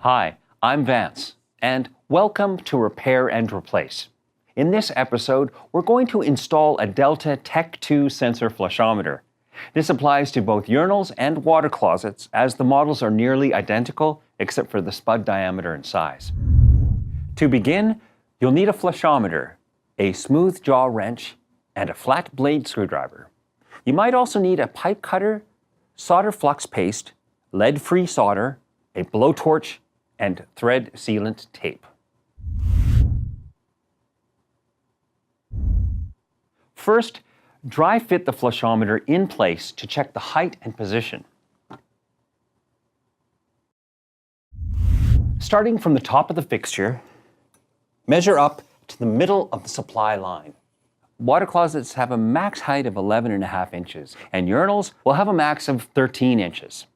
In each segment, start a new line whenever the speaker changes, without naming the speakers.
Hi, I'm Vance, and welcome to Repair and Replace. In this episode, we're going to install a Delta Teck II sensor flushometer. This applies to both urinals and water closets, as the models are nearly identical except for the spud diameter and size. To begin, you'll need a flushometer, a smooth jaw wrench, and a flat blade screwdriver. You might also need a pipe cutter, solder flux paste, lead-free solder, a blowtorch, and thread sealant tape. First, dry fit the flushometer in place to check the height and position. Starting from the top of the fixture, measure up to the middle of the supply line. Water closets have a max height of 11.5 inches, and urinals will have a max of 13 inches.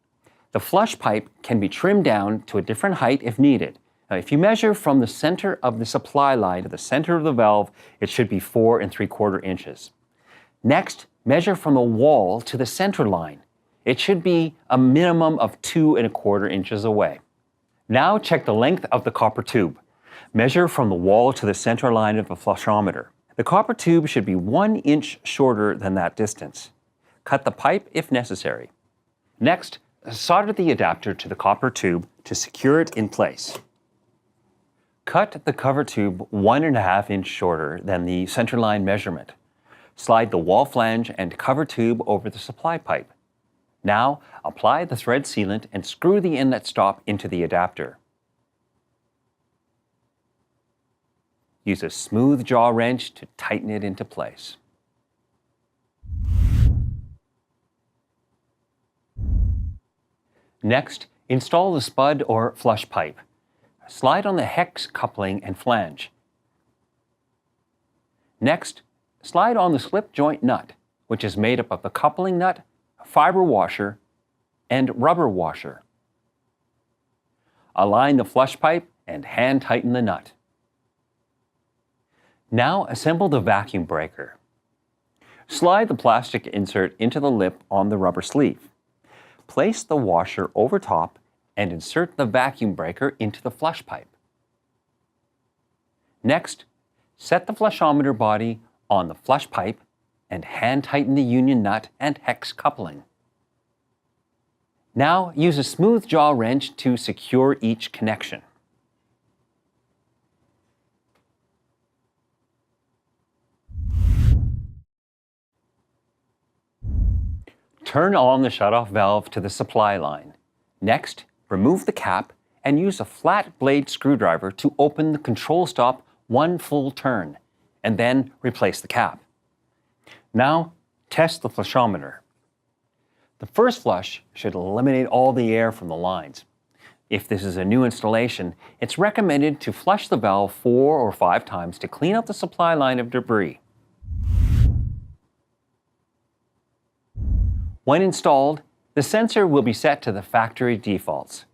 The flush pipe can be trimmed down to a different height if needed. Now, if you measure from the center of the supply line to the center of the valve, it should be 4 3/4 inches. Next, measure from the wall to the center line. It should be a minimum of 2 1/4 inches away. Now check the length of the copper tube. Measure from the wall to the center line of the flushometer. The copper tube should be 1 inch shorter than that distance. Cut the pipe if necessary. Next, solder the adapter to the copper tube to secure it in place. Cut the cover tube 1.5 inch shorter than the centerline measurement. Slide the wall flange and cover tube over the supply pipe. Now, apply the thread sealant and screw the inlet stop into the adapter. Use a smooth jaw wrench to tighten it into place. Next, install the spud or flush pipe. Slide on the hex coupling and flange. Next, slide on the slip joint nut, which is made up of the coupling nut, fiber washer, and rubber washer. Align the flush pipe and hand tighten the nut. Now assemble the vacuum breaker. Slide the plastic insert into the lip on the rubber sleeve. Place the washer over top and insert the vacuum breaker into the flush pipe. Next, set the flushometer body on the flush pipe and hand tighten the union nut and hex coupling. Now use a smooth jaw wrench to secure each connection. Turn on the shutoff valve to the supply line. Next, remove the cap and use a flat blade screwdriver to open the control stop 1 full turn, and then replace the cap. Now, test the flushometer. The first flush should eliminate all the air from the lines. If this is a new installation, it's recommended to flush the valve 4 or 5 times to clean out the supply line of debris. When installed, the sensor will be set to the factory defaults.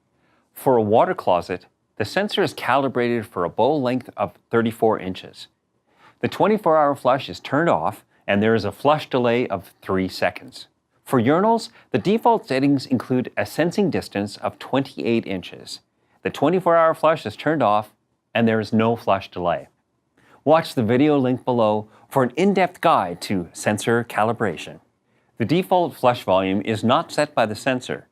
For a water closet, the sensor is calibrated for a bow length of 34 inches. The 24-hour flush is turned off, and there is a flush delay of 3 seconds. For urinals, the default settings include a sensing distance of 28 inches. The 24-hour flush is turned off, and there is no flush delay. Watch the video link below for an in-depth guide to sensor calibration. The default flush volume is not set by the sensor.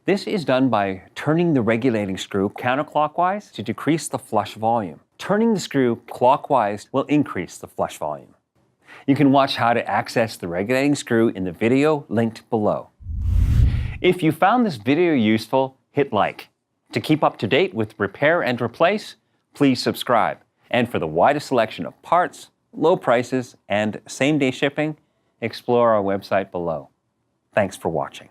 This is done by turning the regulating screw counterclockwise to decrease the flush volume. Turning the screw clockwise will increase the flush volume. You can watch how to access the regulating screw in the video linked below. If you found this video useful, hit like. To keep up to date with Repair and Replace, please subscribe. And for the widest selection of parts, low prices, and same-day shipping, explore our website below. Thanks for watching.